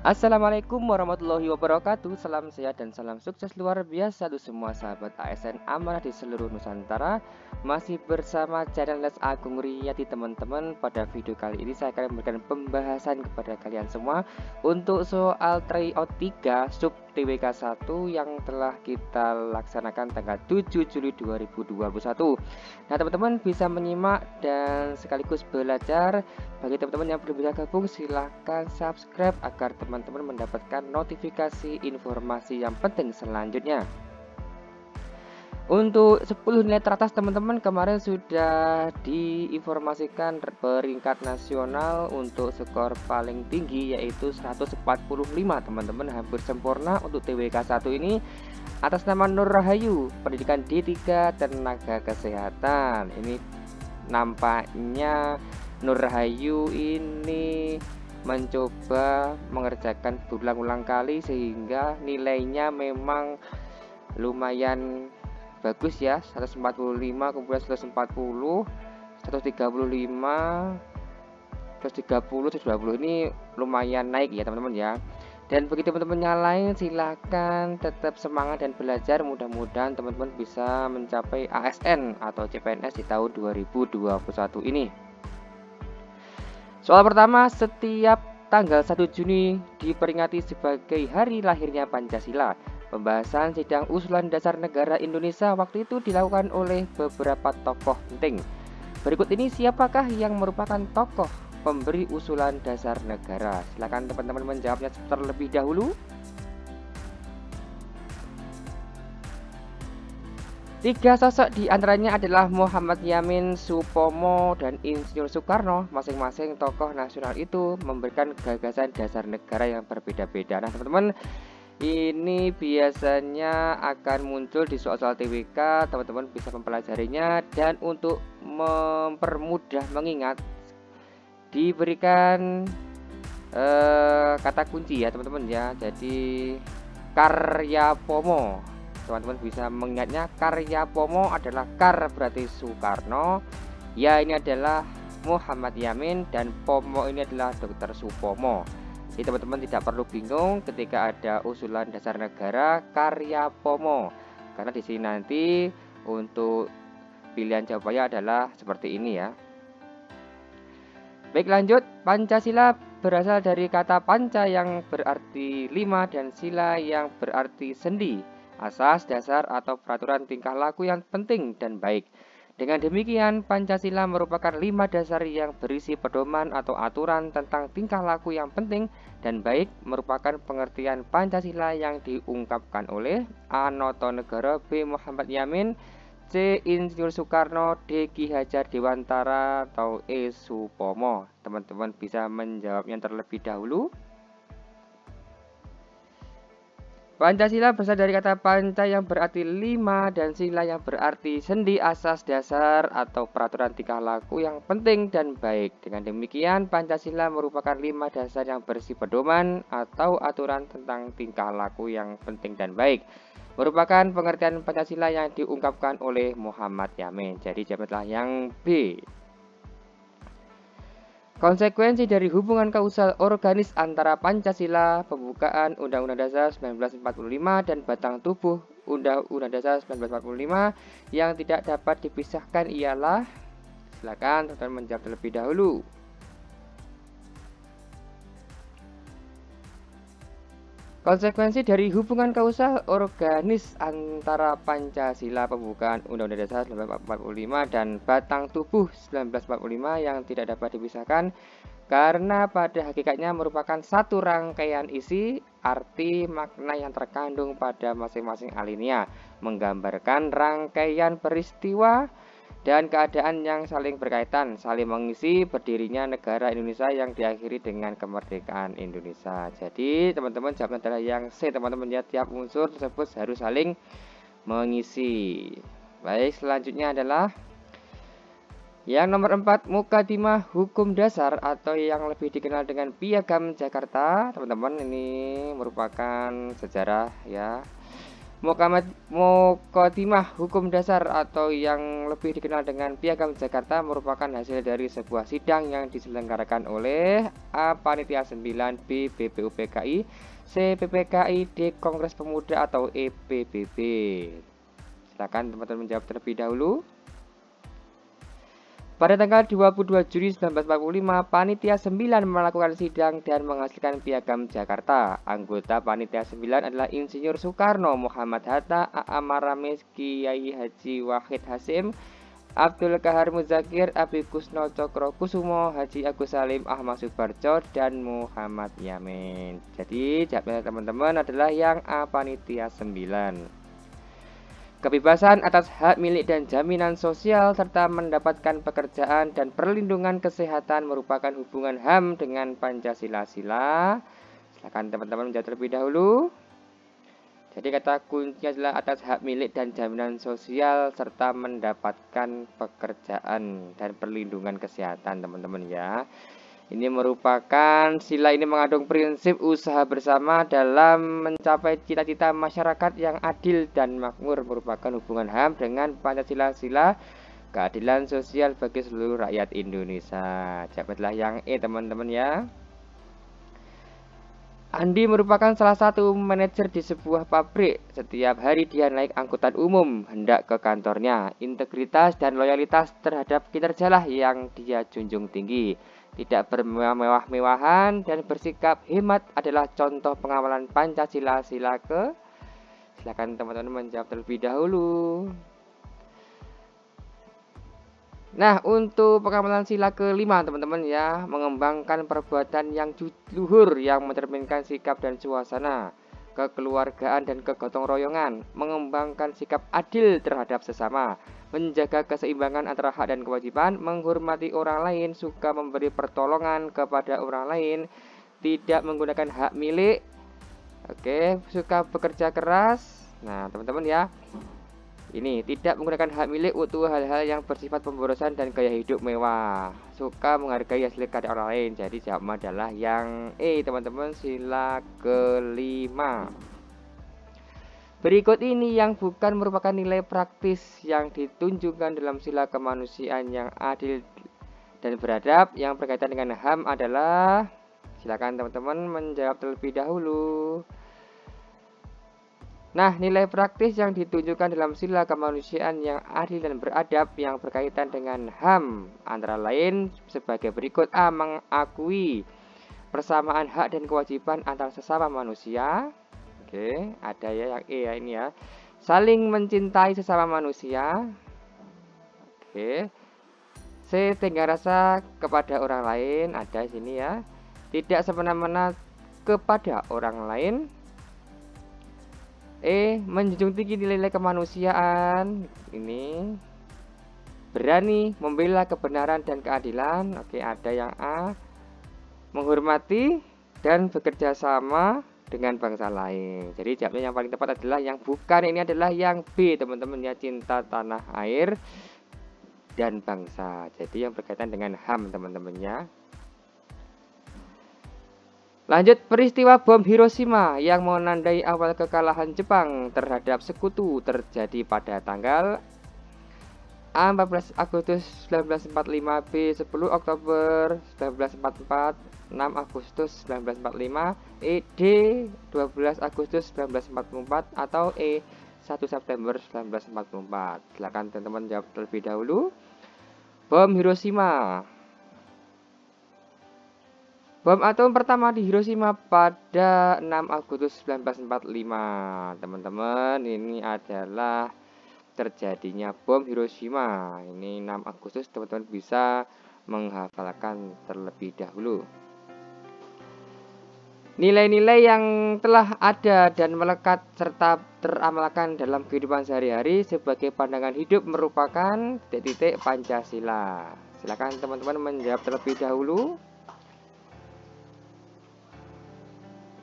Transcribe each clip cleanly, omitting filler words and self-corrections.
Assalamualaikum warahmatullahi wabarakatuh. Salam sehat dan salam sukses luar biasa untuk semua sahabat ASN Amanah di seluruh Nusantara. Masih bersama channel Les Agung Riyadi teman-teman. Pada video kali ini saya akan memberikan pembahasan kepada kalian semua untuk soal tryout 3 sub TWK 1 yang telah kita laksanakan tanggal 7 Juli 2021. Nah, teman-teman bisa menyimak dan sekaligus belajar. Bagi teman-teman yang belum bisa gabung, silahkan subscribe agar teman-teman mendapatkan notifikasi informasi yang penting selanjutnya. Untuk 10 nilai teratas teman-teman kemarin sudah diinformasikan peringkat nasional untuk skor paling tinggi yaitu 145 teman-teman, hampir sempurna untuk TWK 1 ini atas nama Nur Rahayu, pendidikan D3 tenaga kesehatan. Ini nampaknya Nur Rahayu ini mencoba mengerjakan berulang-ulang kali sehingga nilainya memang lumayan bagus ya, 145 kemudian 140 135 130 120 ini lumayan naik ya teman-teman ya. Dan bagi teman-teman yang lain silahkan tetap semangat dan belajar, mudah-mudahan teman-teman bisa mencapai ASN atau CPNS di tahun 2021 ini. Soal pertama, setiap tanggal 1 Juni diperingati sebagai hari lahirnya Pancasila. Pembahasan sidang usulan dasar negara Indonesia waktu itu dilakukan oleh beberapa tokoh penting. Berikut ini siapakah yang merupakan tokoh pemberi usulan dasar negara? Silakan teman-teman menjawabnya terlebih dahulu. 3 sosok diantaranya adalah Muhammad Yamin, Supomo, dan Insinyur Soekarno. Masing-masing tokoh nasional itu memberikan gagasan dasar negara yang berbeda-beda. Nah teman-teman, ini biasanya akan muncul di soal-soal TWK. Teman-teman bisa mempelajarinya, dan untuk mempermudah mengingat diberikan kata kunci ya teman-teman ya. Jadi Karyapomo, teman-teman bisa mengingatnya. Karyapomo adalah Kar berarti Soekarno, ya ini adalah Muhammad Yamin, dan Pomo ini adalah Dr. Supomo. Jadi teman-teman tidak perlu bingung ketika ada usulan dasar negara Karyapomo, karena di sini nanti untuk pilihan jawabannya adalah seperti ini ya. Baik, lanjut. Pancasila berasal dari kata panca yang berarti 5 dan sila yang berarti sendi, asas, dasar, atau peraturan tingkah laku yang penting dan baik. Dengan demikian, Pancasila merupakan 5 dasar yang berisi pedoman atau aturan tentang tingkah laku yang penting dan baik, merupakan pengertian Pancasila yang diungkapkan oleh A. Notonegoro, B. Muhammad Yamin, C. Insinyur Soekarno, D. Ki Hajar Dewantara, atau E. Supomo. Teman-teman bisa menjawabnya terlebih dahulu. Pancasila berasal dari kata panca yang berarti 5 dan sila yang berarti sendi, asas, dasar, atau peraturan tingkah laku yang penting dan baik. Dengan demikian, Pancasila merupakan 5 dasar yang berisi pedoman atau aturan tentang tingkah laku yang penting dan baik, merupakan pengertian Pancasila yang diungkapkan oleh Muhammad Yamin. Jadi jawabanlah yang B. Konsekuensi dari hubungan kausal organis antara Pancasila, pembukaan Undang-Undang Dasar 1945, dan batang tubuh Undang-Undang Dasar 1945 yang tidak dapat dipisahkan ialah, silakan teman-teman menjawab terlebih dahulu. Konsekuensi dari hubungan kausal organis antara Pancasila, pembukaan Undang-Undang Dasar 1945, dan batang tubuh 1945 yang tidak dapat dipisahkan karena pada hakikatnya merupakan satu rangkaian isi, arti, makna yang terkandung pada masing-masing alinea, menggambarkan rangkaian peristiwa dan keadaan yang saling berkaitan, saling mengisi berdirinya negara Indonesia yang diakhiri dengan kemerdekaan Indonesia. Jadi teman-teman jawabnya adalah yang C teman-teman ya, tiap unsur tersebut harus saling mengisi. Baik, selanjutnya adalah yang nomor 4, Mukadimah Hukum Dasar atau yang lebih dikenal dengan Piagam Jakarta. Teman-teman, ini merupakan sejarah ya. Muqaddimah Hukum Dasar atau yang lebih dikenal dengan Piagam Jakarta merupakan hasil dari sebuah sidang yang diselenggarakan oleh A. Panitia 9, B. BPUPKI, C. PPKI, D. Kongres Pemuda atau EPBB. Silakan teman-teman menjawab terlebih dahulu. Pada tanggal 22 Juni 1945, Panitia 9 melakukan sidang dan menghasilkan Piagam Jakarta. Anggota Panitia 9 adalah Insinyur Soekarno, Muhammad Hatta, A.A. Maramis, Kiai Haji Wahid Hasyim, Abdul Kahar Muzakir, Abi Kusno Cokro Kusumo, Haji Agus Salim, Ahmad Subarjo, dan Muhammad Yamin. Jadi jawabnya teman-teman adalah yang A. Panitia 9. Kebebasan atas hak milik dan jaminan sosial serta mendapatkan pekerjaan dan perlindungan kesehatan merupakan hubungan HAM dengan Pancasila. Silakan teman-teman menjawab terlebih dahulu. Jadi kata kuncinya adalah atas hak milik dan jaminan sosial serta mendapatkan pekerjaan dan perlindungan kesehatan, teman-teman ya. Ini merupakan sila ini mengandung prinsip usaha bersama dalam mencapai cita-cita masyarakat yang adil dan makmur, merupakan hubungan HAM dengan Pancasila, keadilan sosial bagi seluruh rakyat Indonesia. Jawablah yang E, teman-teman ya. Andi merupakan salah satu manajer di sebuah pabrik. Setiap hari dia naik angkutan umum hendak ke kantornya. Integritas dan loyalitas terhadap kinerjalah yang dia junjung tinggi. Tidak bermewah-mewahan dan bersikap hemat adalah contoh pengamalan Pancasila. Silakan teman-teman menjawab terlebih dahulu. Nah, untuk pengamalan sila kelima teman-teman ya, mengembangkan perbuatan yang luhur yang mencerminkan sikap dan suasana kekeluargaan dan kegotong royongan, mengembangkan sikap adil terhadap sesama, menjaga keseimbangan antara hak dan kewajiban, menghormati orang lain, suka memberi pertolongan kepada orang lain, tidak menggunakan hak milik, suka bekerja keras. Nah, teman-teman ya, ini tidak menggunakan hak milik untuk hal-hal yang bersifat pemborosan dan gaya hidup mewah, suka menghargai hasil karya orang lain. Jadi jawabannya adalah yang E, teman-teman, sila kelima. Berikut ini yang bukan merupakan nilai praktis yang ditunjukkan dalam sila kemanusiaan yang adil dan beradab yang berkaitan dengan HAM adalah, silakan teman-teman menjawab terlebih dahulu. Nah, nilai praktis yang ditunjukkan dalam sila kemanusiaan yang adil dan beradab yang berkaitan dengan HAM antara lain sebagai berikut. A. Mengakui persamaan hak dan kewajiban antar sesama manusia. Ada ya yang E ya ini ya. Saling mencintai sesama manusia. C. Tenggang rasa kepada orang lain. Ada di sini ya. Tidak semena-mena kepada orang lain. E. Menjunjung tinggi nilai kemanusiaan. Ini berani membela kebenaran dan keadilan. Ada yang A. Menghormati dan bekerja sama dengan bangsa lain. Jadi jawabnya yang paling tepat adalah yang bukan, ini adalah yang B, teman-teman ya, cinta tanah air dan bangsa. Jadi yang berkaitan dengan HAM, teman-teman ya. Lanjut, peristiwa bom Hiroshima yang menandai awal kekalahan Jepang terhadap sekutu terjadi pada tanggal A. 14 Agustus 1945, B. 10 Oktober 1944, 6 Agustus 1945, E. D. 12 Agustus 1944, atau E. 1 September 1944. Silakan teman-teman jawab terlebih dahulu. Bom Hiroshima. Bom atom pertama di Hiroshima pada 6 Agustus 1945. Teman-teman, ini adalah terjadinya bom Hiroshima. Ini 6 Agustus, teman-teman bisa menghafalkan terlebih dahulu. Nilai-nilai yang telah ada dan melekat serta teramalkan dalam kehidupan sehari-hari sebagai pandangan hidup merupakan titik-titik Pancasila. Silakan teman-teman menjawab terlebih dahulu.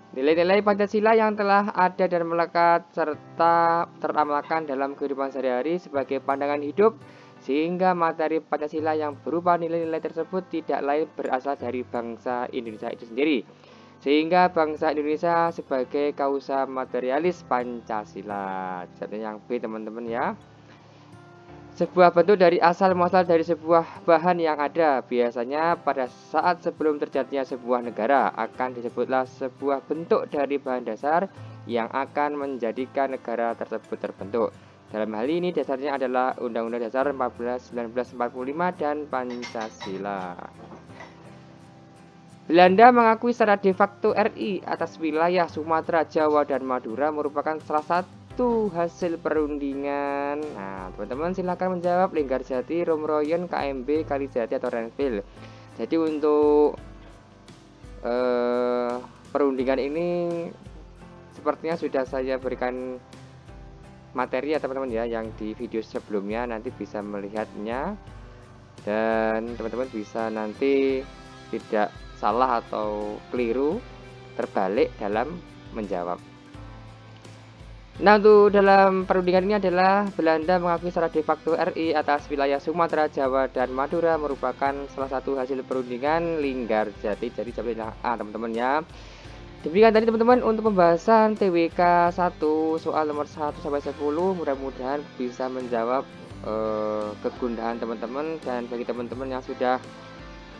Nilai-nilai Pancasila yang telah ada dan melekat serta teramalkan dalam kehidupan sehari-hari sebagai pandangan hidup, sehingga materi Pancasila yang berupa nilai-nilai tersebut tidak lain berasal dari bangsa Indonesia itu sendiri. sehingga bangsa Indonesia sebagai kausa materialis Pancasila. Jadi yang B teman-teman ya. Sebuah bentuk dari asal muasal dari sebuah bahan yang ada, biasanya pada saat sebelum terjadinya sebuah negara akan disebutlah sebuah bentuk dari bahan dasar yang akan menjadikan negara tersebut terbentuk. Dalam hal ini dasarnya adalah Undang-Undang Dasar 1945 dan Pancasila. Belanda mengakui secara de facto RI atas wilayah Sumatera, Jawa, dan Madura merupakan salah satu hasil perundingan. Nah, teman-teman silahkan menjawab. Linggarjati, Romroyen, KMB, Kalijati, atau Renville. Jadi untuk perundingan ini sepertinya sudah saya berikan materi ya teman-teman ya, yang di video sebelumnya, nanti bisa melihatnya dan teman-teman bisa nanti tidak salah atau keliru terbalik dalam menjawab. Nah, untuk dalam perundingan ini adalah Belanda mengakui secara de facto RI atas wilayah Sumatera, Jawa, dan Madura merupakan salah satu hasil perundingan Linggarjati. Jadi jawabnya A teman-teman ya. Demikian tadi teman-teman untuk pembahasan TWK 1 soal nomor 1 sampai 10. Mudah-mudahan bisa menjawab kegundahan teman-teman, dan bagi teman-teman yang sudah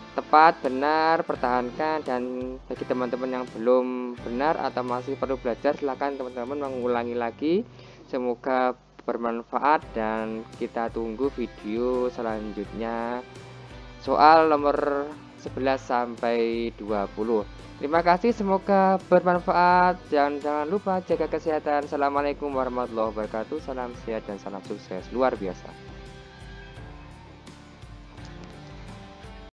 tepat, benar, pertahankan, dan bagi teman-teman yang belum benar atau masih perlu belajar, silahkan teman-teman mengulangi lagi. Semoga bermanfaat dan kita tunggu video selanjutnya soal nomor 11 sampai 20. Terima kasih, semoga bermanfaat, dan jangan lupa jaga kesehatan. Assalamualaikum warahmatullahi wabarakatuh. Salam sehat dan salam sukses luar biasa.